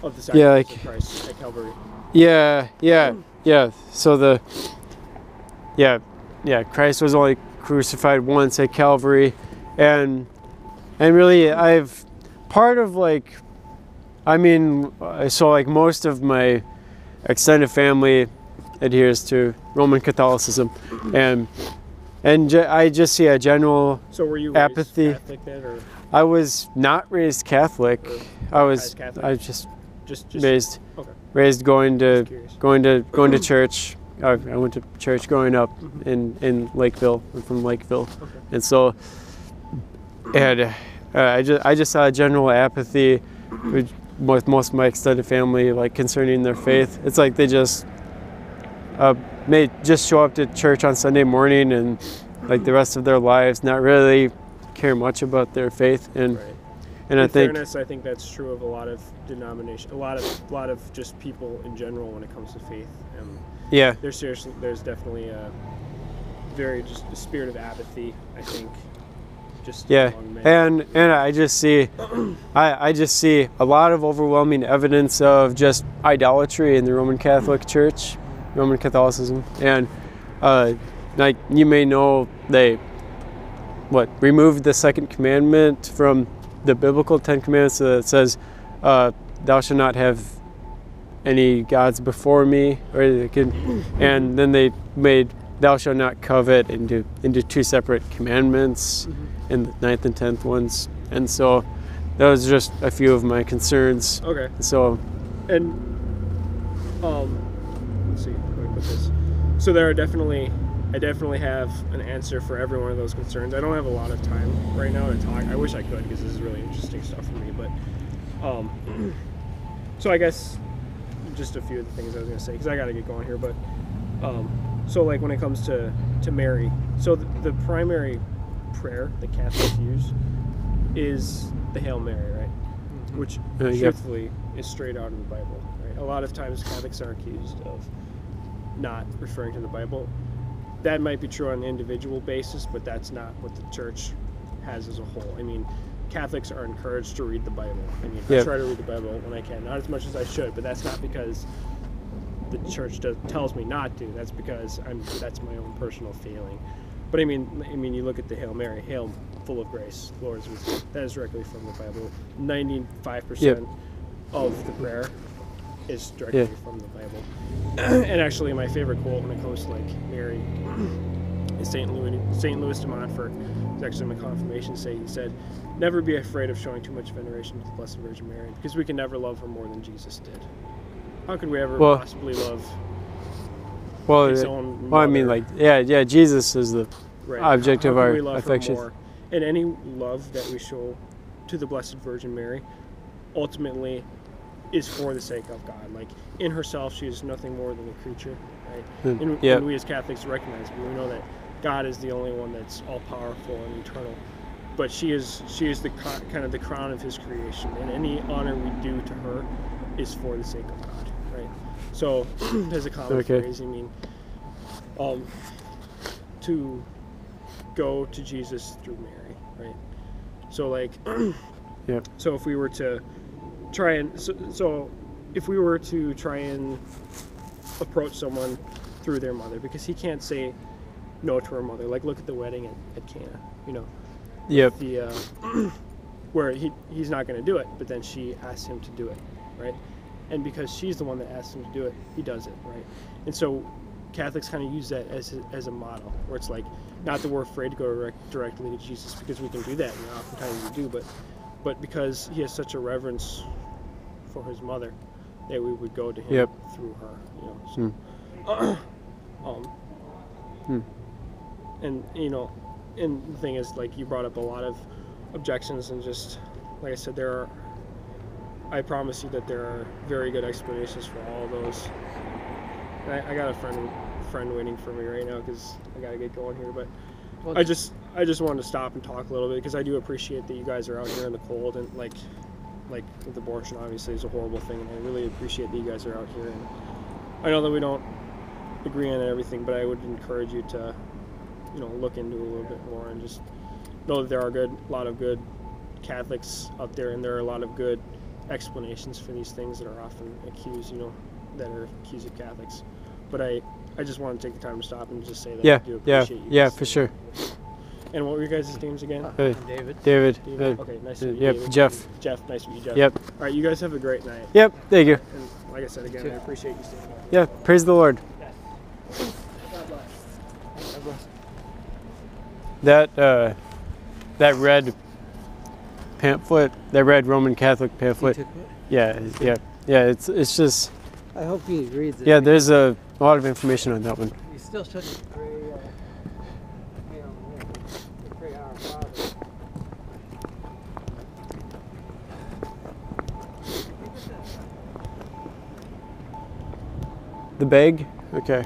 of the Yeah, sacrifice like, of Christ at Calvary. yeah. So Christ was only crucified once at Calvary, and really I've part of like, I mean, so like most of my extended family adheres to Roman Catholicism, and I just see a general So were you apathy. raised Catholic then, or I was not raised Catholic. I was Catholic? I was just raised. Okay. raised going to church. I went to church growing up in Lakeville. I'm from Lakeville, and so I just saw a general apathy with most of my extended family, like concerning their faith. It's like they just may just show up to church on Sunday morning and like the rest of their lives not really care much about their faith. And Right. and In I think fairness, I think that's true of a lot of denominations, a lot of just people in general when it comes to faith. yeah. There's definitely a very just a spirit of apathy, I think. Just among men. And I just see I just see a lot of overwhelming evidence of just idolatry in the Roman Catholic Church, Roman Catholicism, and like you may know, they removed the second commandment from the biblical Ten Commandments that says, "Thou shalt not have any gods before me," and then they made "Thou shalt not covet" into two separate commandments in the 9th and 10th ones. And so that was just a few of my concerns. Okay. So, and let's see, how do I put this? So I definitely have an answer for every one of those concerns. I don't have a lot of time right now to talk. I wish I could, because this is really interesting stuff for me. But so I guess just a few of the things I was going to say, because I got to get going here. But so like when it comes to Mary, so the primary prayer that Catholics use is the Hail Mary, right? Which truthfully is straight out of the Bible, right? A lot of times Catholics are accused of not referring to the Bible. That might be true on an individual basis, but that's not what the church has as a whole. I mean, Catholics are encouraged to read the Bible. I mean, I try to read the Bible when I can, not as much as I should, but that's not because the church tells me not to. That's because that's my own personal feeling. But I mean, you look at the Hail Mary, Hail, full of grace, the Lord is with you. That is directly from the Bible. 95% of the prayer is directly from the Bible. And actually, my favorite quote when it comes to like Mary is St. Louis de Montfort. It's actually my confirmation say. He said, "Never be afraid of showing too much veneration to the Blessed Virgin Mary, because we can never love her more than Jesus did." How could we ever possibly love his own mother? Well, I mean, like, Jesus is the object of our affection. More? And any love that we show to the Blessed Virgin Mary ultimately is for the sake of God. Like, in herself, she is nothing more than a creature, right? And we as Catholics recognize, we know that God is the only one that's all-powerful and eternal. But she is the kind of the crown of his creation, and any honor we do to her is for the sake of God, right? So, there's a common phrase, I mean, to go to Jesus through Mary, right? So, like, so if we were to try and, if we were to try and approach someone through their mother, because he can't say no to her mother, like, look at the wedding at Cana, you know? Where he's not going to do it, but then she asks him to do it, right? And because she's the one that asks him to do it, he does it, right? And so Catholics kind of use that as a model, where it's like, not that we're afraid to go directly to Jesus, because we can do that, and oftentimes we do, but because he has such a reverence for his mother, that we would go to him through her, you know. So, and you know, and the thing is, like, you brought up a lot of objections, and just like I said, I promise you that there are very good explanations for all of those. And I got a friend waiting for me right now, because I gotta get going here. But I just wanted to stop and talk a little bit, because I do appreciate that you guys are out here in the cold, and like with abortion obviously is a horrible thing, and I really appreciate that you guys are out here. And I know that we don't agree on everything, but I would encourage you to, you know, look into it a little bit more, and just know that there are a lot of good Catholics out there, and there are a lot of good explanations for these things that are often accused, that are accused of Catholics. But I just want to take the time to stop and just say that I do appreciate you. Yeah, for sure. And what were your guys' names again? David. David. Okay, nice to meet you. Yep, David. Jeff. Jeff, nice to meet you, Jeff. Yep. All right, you guys have a great night. Yep, thank you. And like I said again, I appreciate you staying here. Yeah, praise the Lord. God bless. God bless. That red pamphlet, that red Roman Catholic pamphlet. You took it? Yeah. It's just. I hope he reads it. Yeah, there's a lot of information on that one. He still shouldn't pray, pray Our Father. The bag? Okay.